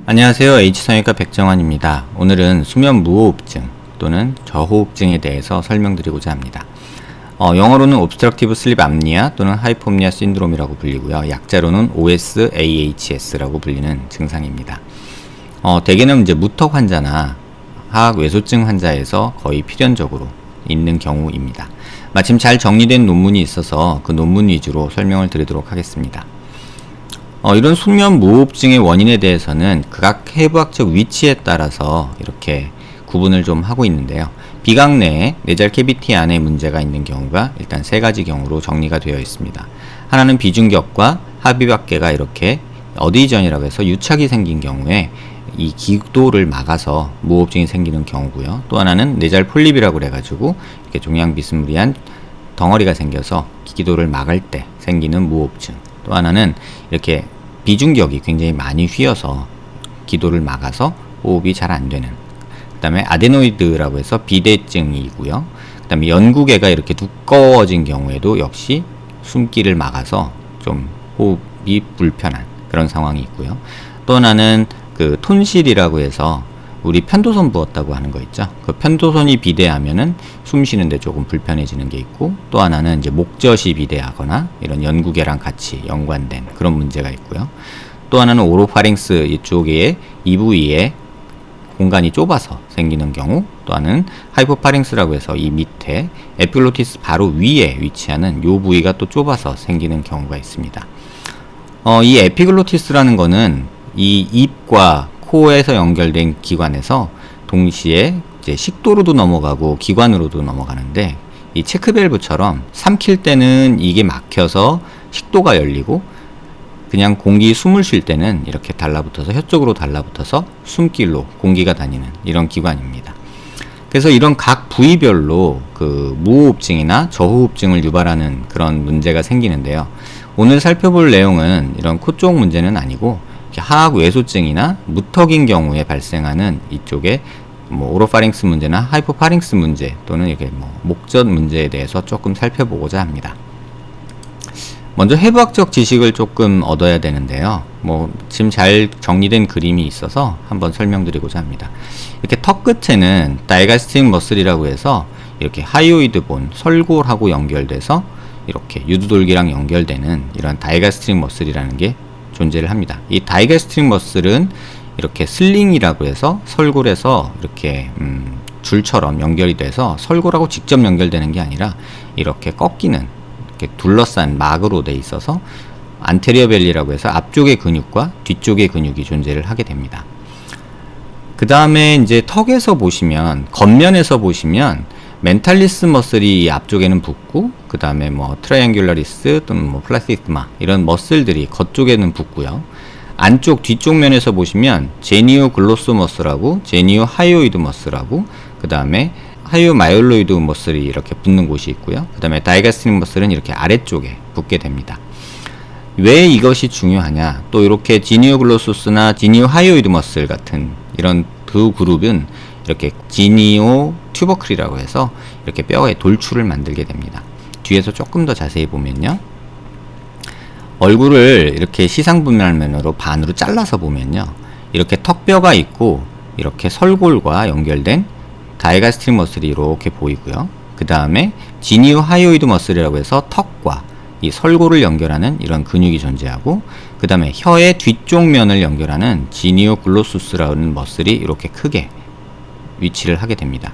안녕하세요. H성형외과 백정환입니다. 오늘은 수면 무호흡증 또는 저호흡증에 대해서 설명드리고자 합니다. 영어로는 Obstructive Sleep Apnea 또는 하이포프니아 신드롬이라고 불리고요. 약자로는 OSAHS라고 불리는 증상입니다. 대개는 이제 무턱 환자나 하악외소증 환자에서 거의 필연적으로 있는 경우입니다. 마침 잘 정리된 논문이 있어서 그 논문 위주로 설명을 드리도록 하겠습니다. 이런 수면 무호흡증의 원인에 대해서는 각 해부학적 위치에 따라서 이렇게 구분을 좀 하고 있는데요. 비강 내에 내잘 캐비티 안에 문제가 있는 경우가 일단 세 가지 경우로 정리가 되어 있습니다. 하나는 비중격과 합의박계가 이렇게 어디전이라고 해서 유착이 생긴 경우에 이 기도를 막아서 무호흡증이 생기는 경우고요. 또 하나는 내잘 폴립이라고 그래가지고 이렇게 종양 비스무리한 덩어리가 생겨서 기도를 막을 때 생기는 무호흡증. 또 하나는 이렇게 비중격이 굉장히 많이 휘어서 기도를 막아서 호흡이 잘 안 되는, 그 다음에 아데노이드라고 해서 비대증이고요. 그 다음에 연구개가 이렇게 두꺼워진 경우에도 역시 숨기를 막아서 좀 호흡이 불편한 그런 상황이 있고요. 또 하나는 그 톤실이라고 해서 우리 편도선 부었다고 하는 거 있죠. 그 편도선이 비대하면은 숨 쉬는데 조금 불편해지는 게 있고, 또 하나는 이제 목젖이 비대하거나 이런 연구개랑 같이 연관된 그런 문제가 있고요. 또 하나는 오로파링스 이쪽에 이 부위에 공간이 좁아서 생기는 경우, 또 하나는 하이포파링스라고 해서 이 밑에 에피글로티스 바로 위에 위치하는 요 부위가 또 좁아서 생기는 경우가 있습니다. 이 에피글로티스라는 거는 이 입과 코에서 연결된 기관에서 동시에 이제 식도로도 넘어가고 기관으로도 넘어가는데, 이 체크밸브처럼 삼킬 때는 이게 막혀서 식도가 열리고 그냥 공기 숨을 쉴 때는 이렇게 달라붙어서 혀 쪽으로 달라붙어서 숨길로 공기가 다니는 이런 기관입니다. 그래서 이런 각 부위별로 그 무호흡증이나 저호흡증을 유발하는 그런 문제가 생기는데요. 오늘 살펴볼 내용은 이런 코 쪽 문제는 아니고 하악외소증이나 무턱인 경우에 발생하는 이쪽에 오로파링스 문제나 하이포파링스 문제 또는 이렇게 목젖 문제에 대해서 조금 살펴보고자 합니다. 먼저 해부학적 지식을 조금 얻어야 되는데요. 지금 잘 정리된 그림이 있어서 한번 설명드리고자 합니다. 이렇게 턱 끝에는 다이가스트릭 머슬이라고 해서 이렇게 하이오이드 본, 설골하고 연결돼서 이렇게 유두돌기랑 연결되는 이런 다이가스트릭 머슬이라는 게 존재를 합니다. 이 다이가스트릭 머슬은 이렇게 슬링이라고 해서 설골에서 이렇게 줄처럼 연결이 돼서 설골하고 직접 연결되는 게 아니라 이렇게 꺾이는, 이렇게 둘러싼 막으로 돼 있어서 안테리어 벨리라고 해서 앞쪽의 근육과 뒤쪽의 근육이 존재를 하게 됩니다. 그 다음에 이제 턱에서 보시면, 겉면에서 보시면 멘탈리스 머슬이 앞쪽에는 붙고, 그 다음에 트라이앵귤라리스 또는 플라티스마 이런 머슬들이 겉쪽에는 붙고요. 안쪽 뒤쪽 면에서 보시면 제니오 글로스 머슬하고 제니오 하이오이드 머슬하고 그 다음에 하이오 마이올로이드 머슬이 이렇게 붙는 곳이 있고요. 그 다음에 다이가스트릭 머슬은 이렇게 아래쪽에 붙게 됩니다. 왜 이것이 중요하냐? 또 이렇게 지니오 글로소스나 지니오 하이오이드 머슬 같은 이런 두 그룹은 이렇게 지니오 튜버클이라고 해서 이렇게 뼈에 돌출을 만들게 됩니다. 뒤에서 조금 더 자세히 보면요. 얼굴을 이렇게 시상분면으로 반으로 잘라서 보면요. 이렇게 턱뼈가 있고 이렇게 설골과 연결된 다이가스트릭 머슬이 이렇게 보이고요. 그 다음에 지니오 하이오이드 머슬이라고 해서 턱과 이 설골을 연결하는 이런 근육이 존재하고, 그 다음에 혀의 뒤쪽 면을 연결하는 지니오 글로수스라는 머슬이 이렇게 크게 위치를 하게 됩니다.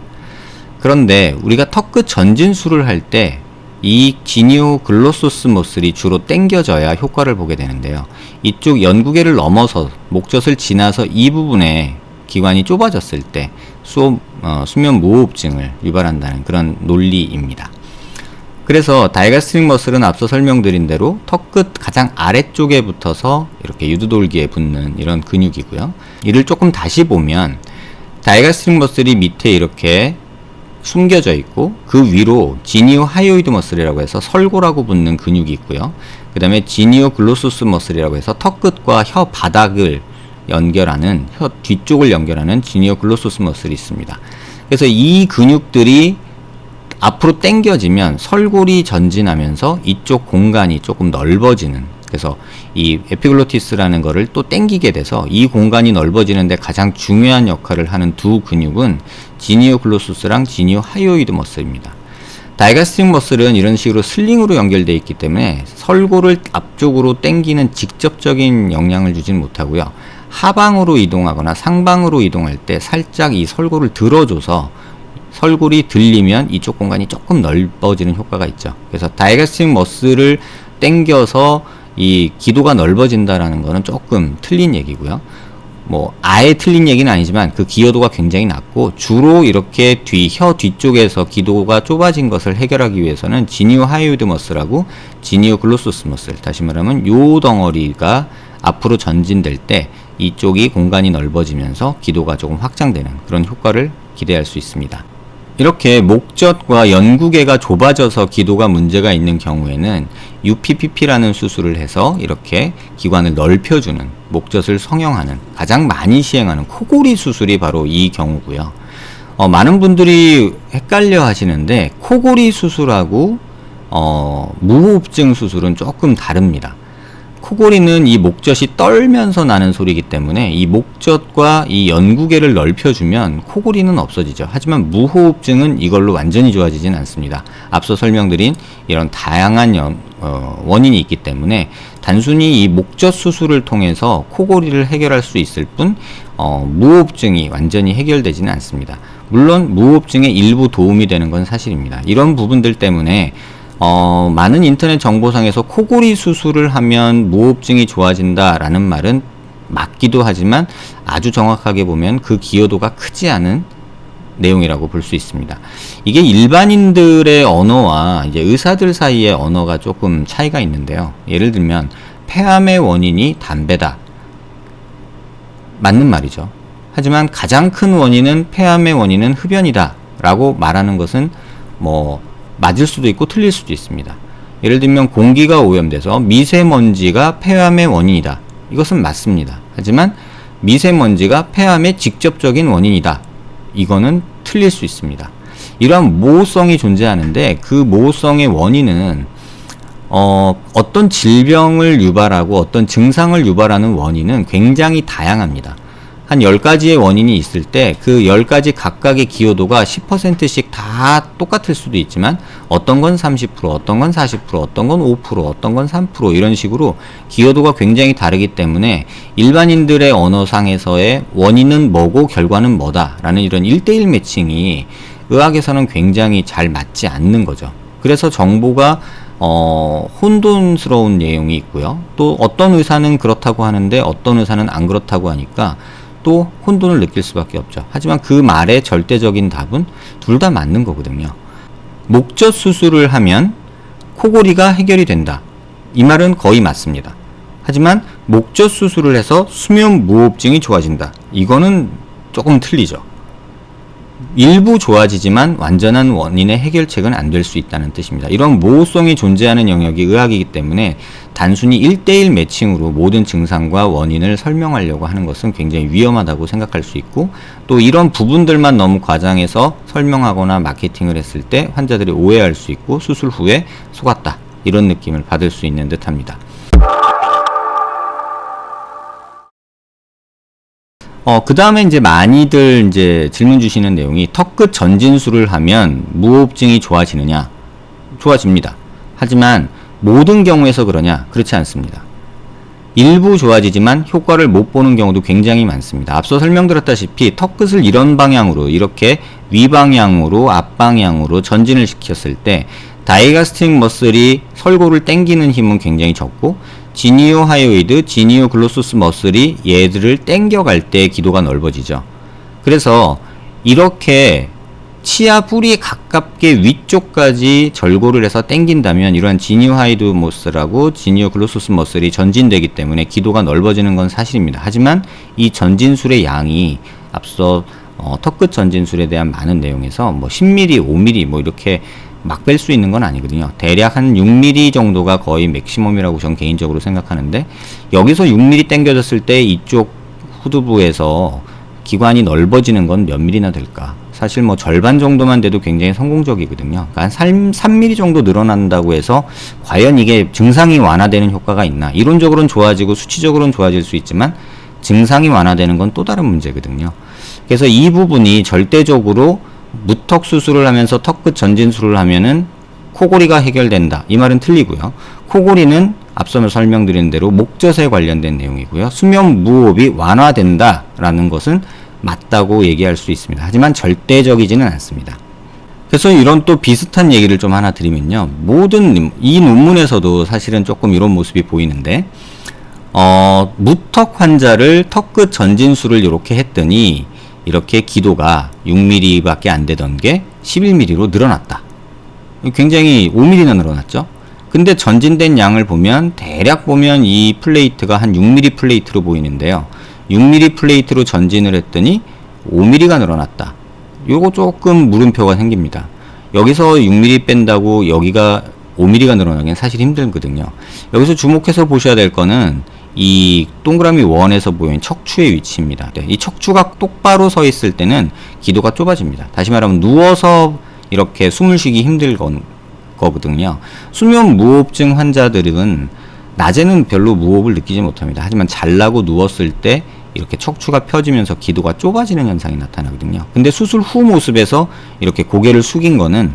그런데 우리가 턱끝 전진술을 할 때 이 지니오 글로소스 머슬이 주로 당겨져야 효과를 보게 되는데요. 이쪽 연구개를 넘어서 목젖을 지나서 이 부분에 기관이 좁아졌을 때 수면 무호흡증을 유발한다는 그런 논리입니다. 그래서 다이가스트릭 머슬은 앞서 설명드린 대로 턱끝 가장 아래쪽에 붙어서 이렇게 유두돌기에 붙는 이런 근육이고요. 이를 조금 다시 보면 다이가스트릭 머슬이 밑에 이렇게 숨겨져 있고 그 위로 지니오 하이오이드 머슬이라고 해서 설골하고 붙는 근육이 있고요. 그 다음에 지니오 글로소스 머슬이라고 해서 턱끝과 혀 바닥을 연결하는, 혀 뒤쪽을 연결하는 지니오 글로소스 머슬이 있습니다. 그래서 이 근육들이 앞으로 당겨지면 설골이 전진하면서 이쪽 공간이 조금 넓어지는, 그래서 이 에피글로티스라는 거를 또 당기게 돼서 이 공간이 넓어지는데 가장 중요한 역할을 하는 두 근육은 지니오 글로소스랑 지니오 하이오이드 머슬입니다. 다이가스틱 머슬은 이런 식으로 슬링으로 연결되어 있기 때문에 설골을 앞쪽으로 당기는 직접적인 영향을 주지는 못하고요. 하방으로 이동하거나 상방으로 이동할 때 살짝 이 설골을 들어줘서 설골이 들리면 이쪽 공간이 조금 넓어지는 효과가 있죠. 그래서 다이가스틱 머슬을 당겨서 이 기도가 넓어진다라는 거는 조금 틀린 얘기고요. 뭐 아예 틀린 얘기는 아니지만 그 기여도가 굉장히 낮고, 주로 이렇게 혀 뒤쪽에서 기도가 좁아진 것을 해결하기 위해서는 지니오 하이오이드 머슬하고 지니오 글로소스 머슬, 다시 말하면 요 덩어리가 앞으로 전진될 때 이쪽이 공간이 넓어지면서 기도가 조금 확장되는 그런 효과를 기대할 수 있습니다. 이렇게 목젖과 연구개가 좁아져서 기도가 문제가 있는 경우에는 UPPP라는 수술을 해서 이렇게 기관을 넓혀주는, 목젖을 성형하는, 가장 많이 시행하는 코골이 수술이 바로 이 경우고요. 많은 분들이 헷갈려 하시는데 코골이 수술하고 무호흡증 수술은 조금 다릅니다. 코골이는 이 목젖이 떨면서 나는 소리이기 때문에 이 목젖과 이 연구개를 넓혀주면 코골이는 없어지죠. 하지만 무호흡증은 이걸로 완전히 좋아지진 않습니다. 앞서 설명드린 이런 다양한 원인이 있기 때문에 단순히 이 목젖 수술을 통해서 코골이를 해결할 수 있을 뿐 무호흡증이 완전히 해결되지는 않습니다. 물론 무호흡증에 일부 도움이 되는 건 사실입니다. 이런 부분들 때문에 많은 인터넷 정보상에서 코골이 수술을 하면 무호흡증이 좋아진다라는 말은 맞기도 하지만 아주 정확하게 보면 그 기여도가 크지 않은 내용이라고 볼 수 있습니다. 이게 일반인들의 언어와 이제 의사들 사이의 언어가 조금 차이가 있는데요. 예를 들면 폐암의 원인이 담배다. 맞는 말이죠. 하지만 가장 큰 원인은, 폐암의 원인은 흡연이다 라고 말하는 것은 맞을 수도 있고 틀릴 수도 있습니다. 예를 들면 공기가 오염돼서 미세먼지가 폐암의 원인이다. 이것은 맞습니다. 하지만 미세먼지가 폐암의 직접적인 원인이다. 이거는 틀릴 수 있습니다. 이러한 모호성이 존재하는데 그 모호성의 원인은 어떤 질병을 유발하고 어떤 증상을 유발하는 원인은 굉장히 다양합니다. 한 10가지의 원인이 있을 때 그 10가지 각각의 기여도가 10%씩 다 똑같을 수도 있지만 어떤 건 30%, 어떤 건 40%, 어떤 건 5%, 어떤 건 3% 이런 식으로 기여도가 굉장히 다르기 때문에 일반인들의 언어상에서의 원인은 뭐고 결과는 뭐다 라는 이런 1:1 매칭이 의학에서는 굉장히 잘 맞지 않는 거죠. 그래서 정보가 혼돈스러운 내용이 있고요. 또 어떤 의사는 그렇다고 하는데 어떤 의사는 안 그렇다고 하니까 또 혼돈을 느낄 수밖에 없죠. 하지만 그 말의 절대적인 답은 둘 다 맞는 거거든요. 목젖 수술을 하면 코골이가 해결이 된다. 이 말은 거의 맞습니다. 하지만 목젖 수술을 해서 수면 무호흡증이 좋아진다. 이거는 조금 틀리죠. 일부 좋아지지만 완전한 원인의 해결책은 안 될 수 있다는 뜻입니다. 이런 모호성이 존재하는 영역이 의학이기 때문에 단순히 1:1 매칭으로 모든 증상과 원인을 설명하려고 하는 것은 굉장히 위험하다고 생각할 수 있고, 또 이런 부분들만 너무 과장해서 설명하거나 마케팅을 했을 때 환자들이 오해할 수 있고 수술 후에 속았다 이런 느낌을 받을 수 있는 듯 합니다. 그 다음에 이제 많이들 이제 질문 주시는 내용이 턱끝 전진술을 하면 무호흡증이 좋아지느냐? 좋아집니다. 하지만 모든 경우에서 그러냐? 그렇지 않습니다. 일부 좋아지지만 효과를 못 보는 경우도 굉장히 많습니다. 앞서 설명드렸다시피 턱끝을 이런 방향으로, 이렇게 위방향으로, 앞방향으로 전진을 시켰을 때 다이가스틱 머슬이 설골을 당기는 힘은 굉장히 적고, 지니오 하이오이드, 지니오 글로소스 머슬이 얘들을 당겨갈 때 기도가 넓어지죠. 그래서 이렇게 치아 뿌리에 가깝게 위쪽까지 절골을 해서 당긴다면 이러한 지니오 하이오이드 머슬하고 지니오 글로소스 머슬이 전진되기 때문에 기도가 넓어지는 건 사실입니다. 하지만 이 전진술의 양이 앞서 턱끝 전진술에 대한 많은 내용에서 10mm, 5mm 이렇게 막 뺄 수 있는 건 아니거든요. 대략 한 6mm 정도가 거의 맥시멈이라고 저는 개인적으로 생각하는데, 여기서 6mm 당겨졌을 때 이쪽 후두부에서 기관이 넓어지는 건 몇 mm나 될까? 사실 뭐 절반 정도만 돼도 굉장히 성공적이거든요. 그러니까 한 3mm 정도 늘어난다고 해서 과연 이게 증상이 완화되는 효과가 있나? 이론적으로는 좋아지고 수치적으로는 좋아질 수 있지만 증상이 완화되는 건 또 다른 문제거든요. 그래서 이 부분이 절대적으로 무턱 수술을 하면서 턱끝 전진술을 하면은 코골이가 해결된다. 이 말은 틀리고요. 코골이는 앞서 설명드린 대로 목젖에 관련된 내용이고요. 수면 무호흡이 완화된다라는 것은 맞다고 얘기할 수 있습니다. 하지만 절대적이지는 않습니다. 그래서 이런 또 비슷한 얘기를 좀 하나 드리면요. 모든 이 논문에서도 사실은 조금 이런 모습이 보이는데 무턱 환자를 턱끝 전진술을 이렇게 했더니 이렇게 기도가 6mm 밖에 안 되던 게 11mm로 늘어났다. 굉장히 5mm나 늘어났죠. 근데 전진된 양을 보면 대략 보면 이 플레이트가 한 6mm 플레이트로 보이는데요. 6mm 플레이트로 전진을 했더니 5mm가 늘어났다. 요거 조금 물음표가 생깁니다. 여기서 6mm 뺀다고 여기가 5mm가 늘어나기는 사실 힘들거든요. 여기서 주목해서 보셔야 될 거는 이 동그라미 원에서 보이는 척추의 위치입니다. 네, 이 척추가 똑바로 서 있을 때는 기도가 좁아집니다. 다시 말하면 누워서 이렇게 숨을 쉬기 힘들 거거든요. 수면 무호흡증 환자들은 낮에는 별로 무호흡을 느끼지 못합니다. 하지만 잘라고 누웠을 때 이렇게 척추가 펴지면서 기도가 좁아지는 현상이 나타나거든요. 근데 수술 후 모습에서 이렇게 고개를 숙인 거는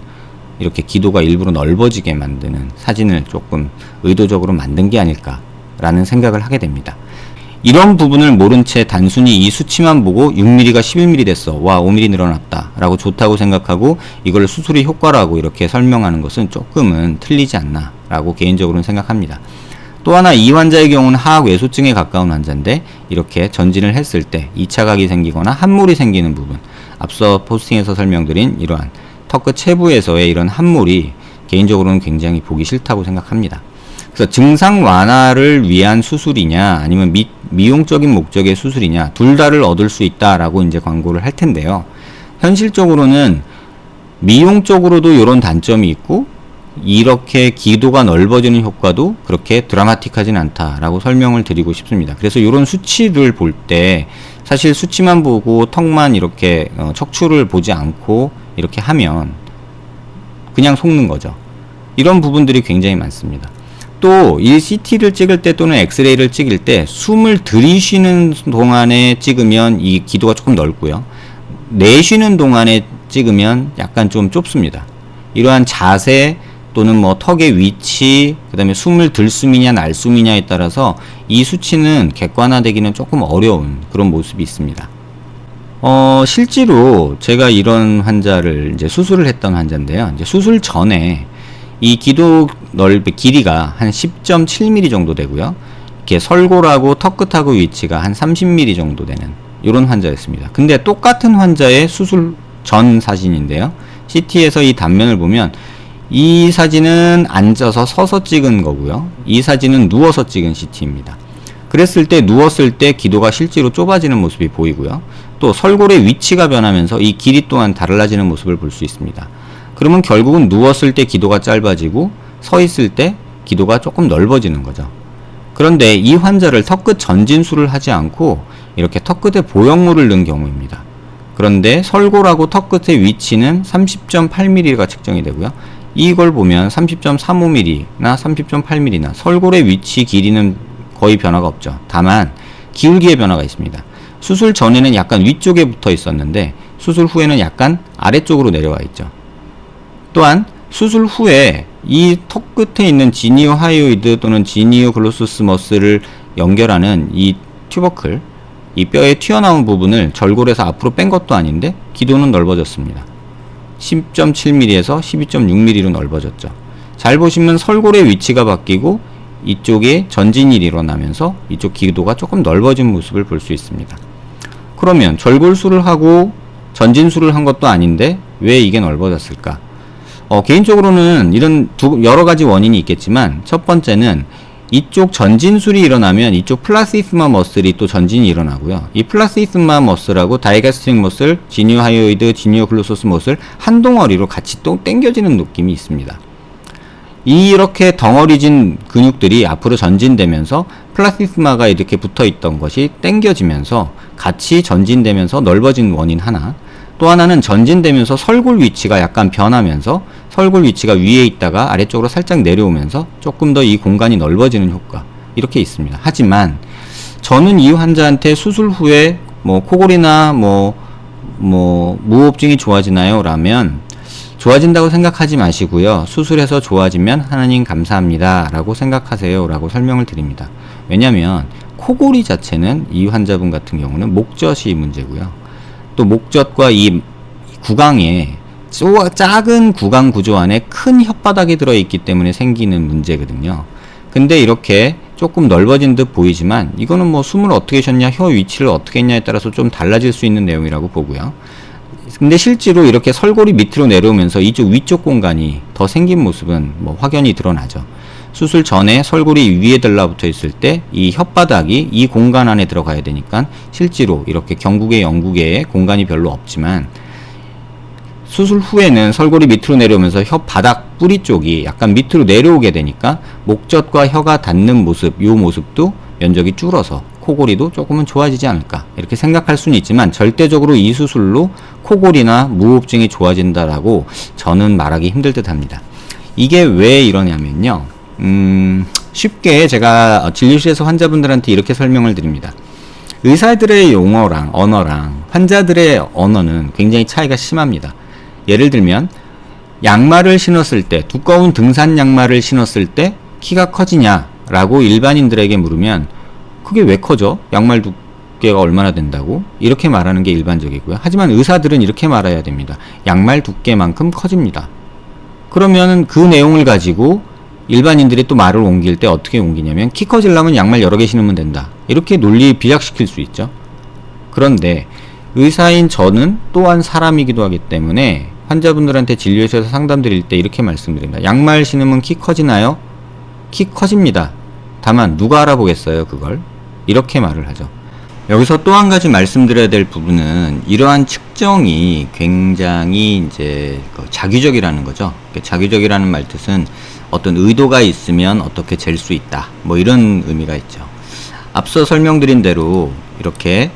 이렇게 기도가 일부러 넓어지게 만드는 사진을 조금 의도적으로 만든 게 아닐까라는 생각을 하게 됩니다. 이런 부분을 모른 채 단순히 이 수치만 보고 6mm가 11mm 됐어. 와, 5mm 늘어났다. 라고 좋다고 생각하고 이걸 수술의 효과라고 이렇게 설명하는 것은 조금은 틀리지 않나 라고 개인적으로는 생각합니다. 또 하나 이 환자의 경우는 하악 외소증에 가까운 환자인데 이렇게 전진을 했을 때 2차 각이 생기거나 함몰이 생기는 부분, 앞서 포스팅에서 설명드린 이러한 턱끝 체부에서의 이런 함몰이 개인적으로는 굉장히 보기 싫다고 생각합니다. 그래서 증상 완화를 위한 수술이냐 아니면 미용적인 목적의 수술이냐 둘 다를 얻을 수 있다라고 이제 광고를 할 텐데요. 현실적으로는 미용적으로도 이런 단점이 있고 이렇게 기도가 넓어지는 효과도 그렇게 드라마틱하진 않다라고 설명을 드리고 싶습니다. 그래서 이런 수치를 볼 때 사실 수치만 보고 턱만 이렇게 척추를 보지 않고 이렇게 하면 그냥 속는 거죠. 이런 부분들이 굉장히 많습니다. 또 이 CT를 찍을 때 또는 엑스레이를 찍을 때 숨을 들이쉬는 동안에 찍으면 이 기도가 조금 넓고요. 내쉬는 동안에 찍으면 약간 좀 좁습니다. 이러한 자세 또는 뭐 턱의 위치, 그 다음에 숨을 들숨이냐 날숨이냐에 따라서 이 수치는 객관화되기는 조금 어려운 그런 모습이 있습니다. 실제로 제가 이런 환자를 이제 수술을 했던 환자인데요. 이제 수술 전에 이 기도 길이가 한 10.7mm 정도 되고요. 이렇게 설골하고 턱끝하고 위치가 한 30mm 정도 되는 이런 환자였습니다. 근데 똑같은 환자의 수술 전 사진인데요. CT에서 이 단면을 보면 이 사진은 앉아서 서서 찍은 거고요. 이 사진은 누워서 찍은 CT입니다. 그랬을 때 누웠을 때 기도가 실제로 좁아지는 모습이 보이고요. 또 설골의 위치가 변하면서 이 길이 또한 달라지는 모습을 볼 수 있습니다. 그러면 결국은 누웠을 때 기도가 짧아지고 서 있을 때 기도가 조금 넓어지는 거죠. 그런데 이 환자를 턱끝 전진술을 하지 않고 이렇게 턱끝에 보형물을 넣은 경우입니다. 그런데 설골하고 턱끝의 위치는 30.8mm가 측정이 되고요. 이걸 보면 30.35mm나 30.8mm나 설골의 위치 길이는 거의 변화가 없죠. 다만 기울기의 변화가 있습니다. 수술 전에는 약간 위쪽에 붙어 있었는데 수술 후에는 약간 아래쪽으로 내려와 있죠. 또한 수술 후에 이 턱 끝에 있는 지니오 하이오이드 또는 지니오 글로소스 머슬을 연결하는 이 튜버클, 이 뼈에 튀어나온 부분을 절골에서 앞으로 뺀 것도 아닌데 기도는 넓어졌습니다. 10.7mm에서 12.6mm로 넓어졌죠. 잘 보시면 설골의 위치가 바뀌고 이쪽에 전진이 일어나면서 이쪽 기도가 조금 넓어진 모습을 볼 수 있습니다. 그러면 절골술을 하고 전진술을 한 것도 아닌데 왜 이게 넓어졌을까? 개인적으로는 이런 여러 가지 원인이 있겠지만 첫 번째는 이쪽 전진술이 일어나면 이쪽 플라시스마 머슬이 또 전진이 일어나고요. 이 플라시스마 머슬하고 다이가스트릭 머슬, 지니오 하이오이드, 지니오 글로소스 머슬 한 덩어리로 같이 또 당겨지는 느낌이 있습니다. 이렇게 덩어리진 근육들이 앞으로 전진되면서 플라시스마가 이렇게 붙어 있던 것이 당겨지면서 같이 전진되면서 넓어진 원인 하나, 또 하나는 전진되면서 설골 위치가 약간 변하면서 설골 위치가 위에 있다가 아래쪽으로 살짝 내려오면서 조금 더 이 공간이 넓어지는 효과, 이렇게 있습니다. 하지만 저는 이 환자한테 수술 후에 뭐 코골이나 무호흡증이 좋아지나요? 라면 좋아진다고 생각하지 마시고요. 수술해서 좋아지면 하나님 감사합니다 라고 생각하세요 라고 설명을 드립니다. 왜냐면 코골이 자체는 이 환자분 같은 경우는 목젖이 문제고요. 또 목젖과 이 구강에 작은 구강 구조 안에 큰 혓바닥이 들어있기 때문에 생기는 문제거든요. 근데 이렇게 조금 넓어진 듯 보이지만 이거는 뭐 숨을 어떻게 쉬었냐, 혀 위치를 어떻게 했냐에 따라서 좀 달라질 수 있는 내용이라고 보고요. 근데 실제로 이렇게 설골이 밑으로 내려오면서 이쪽 위쪽 공간이 더 생긴 모습은 뭐 확연히 드러나죠. 수술 전에 설골이 위에 들라붙어 있을 때 이 혓바닥이 이 공간 안에 들어가야 되니까 실제로 이렇게 경구개, 영구개에 공간이 별로 없지만 수술 후에는 설골이 밑으로 내려오면서 혓바닥 뿌리 쪽이 약간 밑으로 내려오게 되니까 목젖과 혀가 닿는 모습, 이 모습도 면적이 줄어서 코골이도 조금은 좋아지지 않을까 이렇게 생각할 수는 있지만 절대적으로 이 수술로 코골이나 무호흡증이 좋아진다라고 저는 말하기 힘들 듯 합니다. 이게 왜 이러냐면요. 쉽게 제가 진료실에서 환자분들한테 이렇게 설명을 드립니다. 의사들의 용어랑 언어랑 환자들의 언어는 굉장히 차이가 심합니다. 예를 들면 양말을 신었을 때, 두꺼운 등산 양말을 신었을 때 키가 커지냐 라고 일반인들에게 물으면 그게 왜 커져? 양말 두께가 얼마나 된다고? 이렇게 말하는 게 일반적이고요. 하지만 의사들은 이렇게 말해야 됩니다. 양말 두께만큼 커집니다. 그러면 그 내용을 가지고 일반인들이 또 말을 옮길 때 어떻게 옮기냐면 키 커지려면 양말 여러 개 신으면 된다. 이렇게 논리 비약시킬 수 있죠. 그런데 의사인 저는 또한 사람이기도 하기 때문에 환자분들한테 진료실에서 상담드릴 때 이렇게 말씀드립니다. 양말 신으면 키 커지나요? 키 커집니다. 다만 누가 알아보겠어요, 그걸? 이렇게 말을 하죠. 여기서 또 한 가지 말씀드려야 될 부분은 이러한 측정이 굉장히 이제 자규적이라는 거죠. 자규적이라는 말 뜻은 어떤 의도가 있으면 어떻게 잴 수 있다. 뭐 이런 의미가 있죠. 앞서 설명드린 대로 이렇게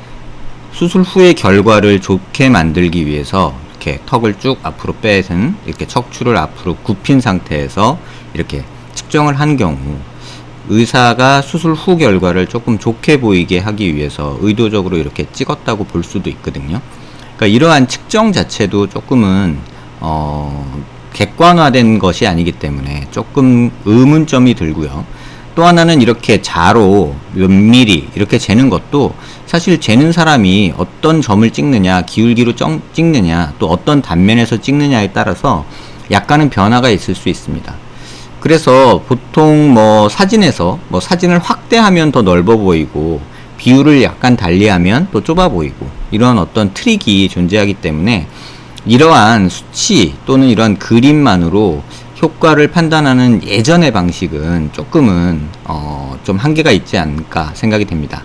수술 후의 결과를 좋게 만들기 위해서 이렇게 턱을 쭉 앞으로 빼는 이렇게 척추를 앞으로 굽힌 상태에서 이렇게 측정을 한 경우 의사가 수술 후 결과를 조금 좋게 보이게 하기 위해서 의도적으로 이렇게 찍었다고 볼 수도 있거든요. 그러니까 이러한 측정 자체도 조금은 객관화된 것이 아니기 때문에 조금 의문점이 들고요. 또 하나는 이렇게 자로 몇 미리 이렇게 재는 것도 사실 재는 사람이 어떤 점을 찍느냐, 기울기로 찍느냐, 또 어떤 단면에서 찍느냐에 따라서 약간은 변화가 있을 수 있습니다. 그래서 보통 사진에서 사진을 확대하면 더 넓어 보이고 비율을 약간 달리하면 또 좁아 보이고 이런 어떤 트릭이 존재하기 때문에 이러한 수치 또는 이러한 그림만으로 효과를 판단하는 예전의 방식은 조금은 좀 한계가 있지 않을까 생각이 됩니다.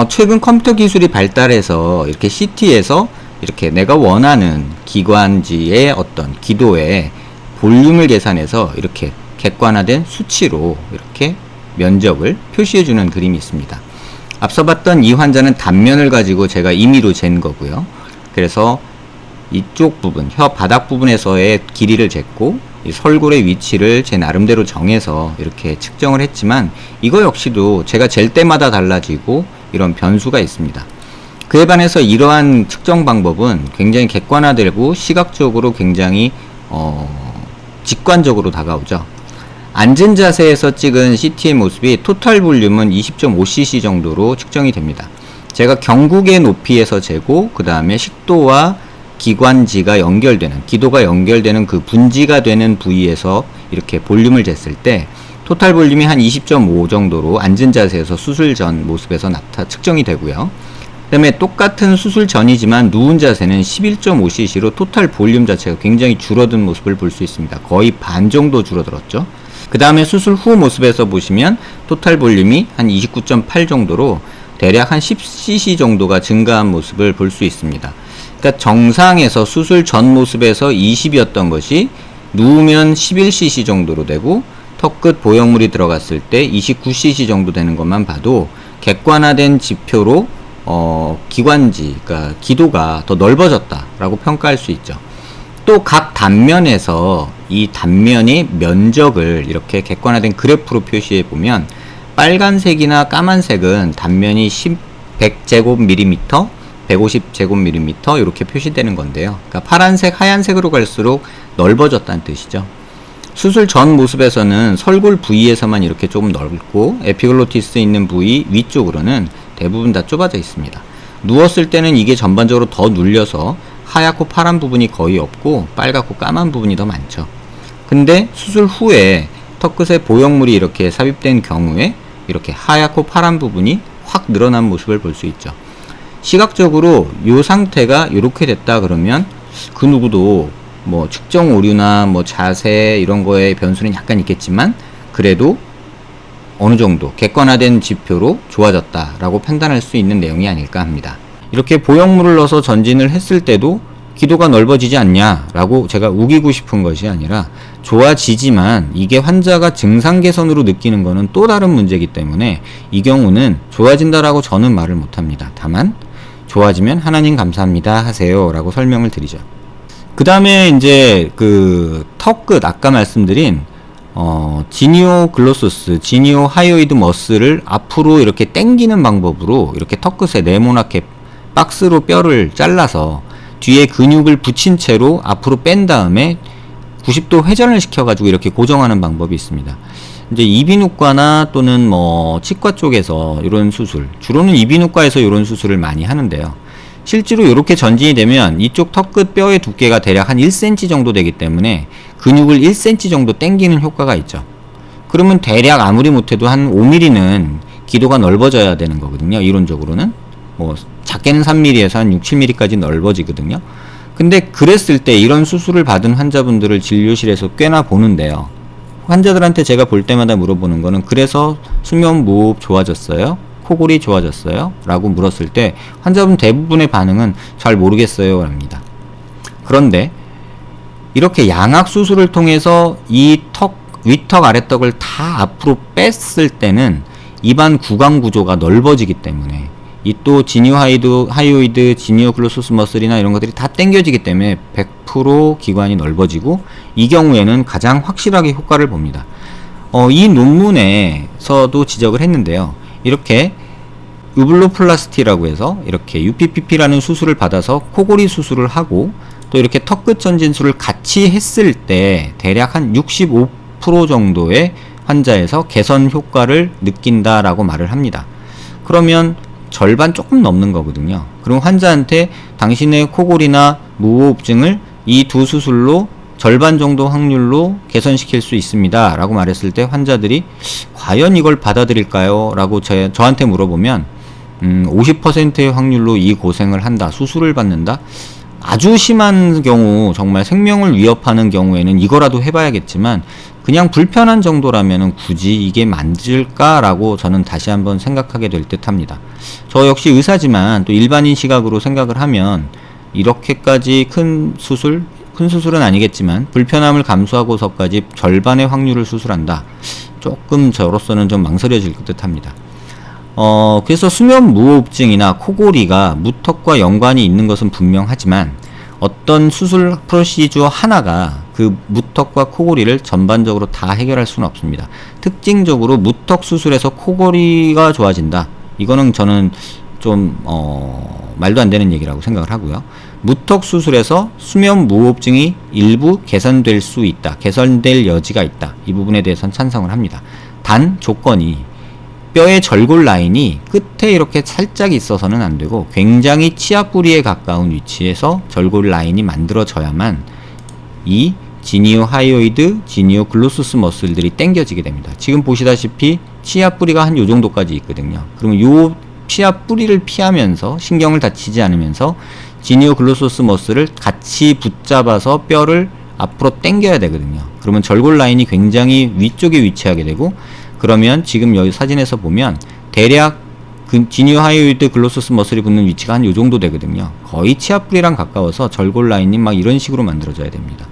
최근 컴퓨터 기술이 발달해서 이렇게 CT에서 이렇게 내가 원하는 기관지의 어떤 기도의 볼륨을 계산해서 이렇게 객관화된 수치로 이렇게 면적을 표시해주는 그림이 있습니다. 앞서 봤던 이 환자는 단면을 가지고 제가 임의로 잰 거고요. 그래서 이쪽 부분, 혀 바닥 부분에서의 길이를 쟀고 이 설골의 위치를 제 나름대로 정해서 이렇게 측정을 했지만 이거 역시도 제가 잴 때마다 달라지고 이런 변수가 있습니다. 그에 반해서 이러한 측정 방법은 굉장히 객관화되고 시각적으로 굉장히 직관적으로 다가오죠. 앉은 자세에서 찍은 CT의 모습이 토탈 볼륨은 20.5cc 정도로 측정이 됩니다. 제가 경국의 높이에서 재고 그 다음에 식도와 기관지가 연결되는, 기도가 연결되는 그 분지가 되는 부위에서 이렇게 볼륨을 쟀을 때 토탈 볼륨이 한 20.5 정도로 앉은 자세에서 수술 전 모습에서 측정이 되고요. 그 다음에 똑같은 수술 전이지만 누운 자세는 11.5cc로 토탈 볼륨 자체가 굉장히 줄어든 모습을 볼 수 있습니다. 거의 반 정도 줄어들었죠. 그 다음에 수술 후 모습에서 보시면 토탈 볼륨이 한 29.8 정도로 대략 한 10cc 정도가 증가한 모습을 볼 수 있습니다. 그러니까 정상에서 수술 전 모습에서 20이었던 것이 누우면 11cc 정도로 되고 턱끝 보형물이 들어갔을 때 29cc 정도 되는 것만 봐도 객관화된 지표로 기관지, 그러니까 기도가 더 넓어졌다라고 평가할 수 있죠. 또 각 단면에서 이 단면의 면적을 이렇게 객관화된 그래프로 표시해 보면 빨간색이나 까만색은 단면이 100제곱밀리미터, 150제곱밀리미터 이렇게 표시되는 건데요. 그러니까 파란색, 하얀색으로 갈수록 넓어졌다는 뜻이죠. 수술 전 모습에서는 설골 부위에서만 이렇게 조금 넓고 에피글로티스 있는 부위 위쪽으로는 대부분 다 좁아져 있습니다. 누웠을 때는 이게 전반적으로 더 눌려서 하얗고 파란 부분이 거의 없고 빨갛고 까만 부분이 더 많죠. 근데 수술 후에 턱끝에 보형물이 이렇게 삽입된 경우에 이렇게 하얗고 파란 부분이 확 늘어난 모습을 볼 수 있죠. 시각적으로 이 상태가 이렇게 됐다 그러면 그 누구도 뭐 측정 오류나 뭐 자세 이런 거에 변수는 약간 있겠지만 그래도 어느 정도 객관화된 지표로 좋아졌다라고 판단할 수 있는 내용이 아닐까 합니다. 이렇게 보형물을 넣어서 전진을 했을 때도 기도가 넓어지지 않냐라고 제가 우기고 싶은 것이 아니라 좋아지지만 이게 환자가 증상 개선으로 느끼는 것은 또 다른 문제이기 때문에 이 경우는 좋아진다라고 저는 말을 못합니다. 다만 좋아지면 하나님 감사합니다 하세요 라고 설명을 드리죠. 그 다음에 이제 그 턱끝 아까 말씀드린 지니오 글로소스, 지니오 하이오이드 머슬을 앞으로 이렇게 당기는 방법으로 이렇게 턱끝에 네모나게 박스로 뼈를 잘라서 뒤에 근육을 붙인 채로 앞으로 뺀 다음에 90도 회전을 시켜가지고 이렇게 고정하는 방법이 있습니다. 이제 이비인후과나 또는 뭐 치과 쪽에서 이런 수술, 주로는 이비인후과에서 이런 수술을 많이 하는데요. 실제로 이렇게 전진이 되면 이쪽 턱끝 뼈의 두께가 대략 한 1cm 정도 되기 때문에 근육을 1cm 정도 당기는 효과가 있죠. 그러면 대략 아무리 못해도 한 5mm는 기도가 넓어져야 되는 거거든요. 이론적으로는 뭐 작게는 3mm에서 한 6, 7mm까지 넓어지거든요. 근데 그랬을 때 이런 수술을 받은 환자분들을 진료실에서 꽤나 보는데요. 환자들한테 제가 볼 때마다 물어보는 거는 그래서 수면 무호흡 좋아졌어요? 코골이 좋아졌어요? 라고 물었을 때 환자분 대부분의 반응은 잘 모르겠어요 합니다. 그런데 이렇게 양악 수술을 통해서 이 위턱 아래턱을 다 앞으로 뺐을 때는 입안 구강 구조가 넓어지기 때문에 이 또 지니오 하이오이드, 지니오 글로소스 머슬이나 이런 것들이 다 당겨지기 때문에 100% 기관이 넓어지고 이 경우에는 가장 확실하게 효과를 봅니다. 이 논문에서도 지적을 했는데요. 이렇게 유블로플라스티라고 해서 이렇게 UPPP라는 수술을 받아서 코골이 수술을 하고 또 이렇게 턱끝 전진술을 같이 했을 때 대략 한 65% 정도의 환자에서 개선 효과를 느낀다라고 말을 합니다. 그러면 절반 조금 넘는 거거든요. 그럼 환자한테 당신의 코골이나 무호흡증을 이 두 수술로 절반 정도 확률로 개선시킬 수 있습니다 라고 말했을 때 환자들이 과연 이걸 받아들일까요? 라고 저한테 물어보면 50%의 확률로 이 고생을 한다, 수술을 받는다. 아주 심한 경우, 정말 생명을 위협하는 경우에는 이거라도 해봐야겠지만 그냥 불편한 정도라면 굳이 이게 맞을까라고 저는 다시 한번 생각하게 될 듯 합니다. 저 역시 의사지만 또 일반인 시각으로 생각을 하면 이렇게까지 큰 수술은 아니겠지만 불편함을 감수하고서까지 절반의 확률을 수술한다. 조금 저로서는 좀 망설여질 듯 합니다. 그래서 수면 무호흡증이나 코골이가 무턱과 연관이 있는 것은 분명하지만 어떤 수술 프로시저 하나가 그 무턱과 코골이를 전반적으로 다 해결할 수는 없습니다. 특징적으로 무턱 수술에서 코골이가 좋아진다. 이거는 저는 좀 말도 안 되는 얘기라고 생각을 하고요. 무턱 수술에서 수면 무호흡증이 일부 개선될 수 있다. 개선될 여지가 있다. 이 부분에 대해서는 찬성을 합니다. 단 조건이 뼈의 절골 라인이 끝에 이렇게 살짝 있어서는 안 되고 굉장히 치아 뿌리에 가까운 위치에서 절골 라인이 만들어져야만 이 지니오 하이오이드, 지니오 글로소스 머슬들이 당겨지게 됩니다. 지금 보시다시피 치아 뿌리가 한 요 정도까지 있거든요. 그러면 요 치아 뿌리를 피하면서 신경을 다치지 않으면서 지니오 글로소스 머슬을 같이 붙잡아서 뼈를 앞으로 당겨야 되거든요. 그러면 절골 라인이 굉장히 위쪽에 위치하게 되고 그러면 지금 여기 사진에서 보면 대략 그 지니오 하이오이드 글로소스 머슬이 붙는 위치가 한 요 정도 되거든요. 거의 치아 뿌리랑 가까워서 절골 라인이 막 이런 식으로 만들어져야 됩니다.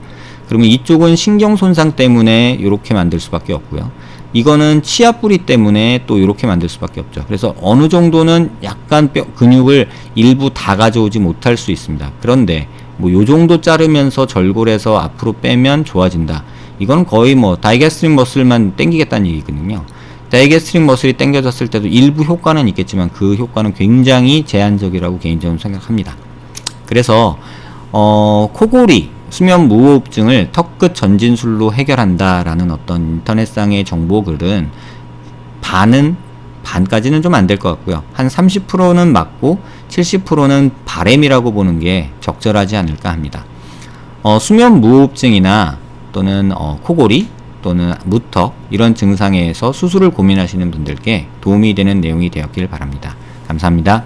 그러면 이쪽은 신경 손상 때문에 이렇게 만들 수밖에 없고요. 이거는 치아 뿌리 때문에 또 이렇게 만들 수밖에 없죠. 그래서 어느 정도는 약간 근육을 일부 다 가져오지 못할 수 있습니다. 그런데 뭐 요 정도 자르면서 절골해서 앞으로 빼면 좋아진다. 이건 거의 뭐 다이게스트릭 머슬만 당기겠다는 얘기거든요. 다이게스트릭 머슬이 당겨졌을 때도 일부 효과는 있겠지만 그 효과는 굉장히 제한적이라고 개인적으로 생각합니다. 그래서 코골이, 수면 무호흡증을 턱끝 전진술로 해결한다라는 어떤 인터넷상의 정보글은 반까지는 좀 안 될 것 같고요. 한 30%는 맞고 70%는 바램이라고 보는 게 적절하지 않을까 합니다. 수면 무호흡증이나 또는 코골이 또는 무턱 이런 증상에서 수술을 고민하시는 분들께 도움이 되는 내용이 되었길 바랍니다. 감사합니다.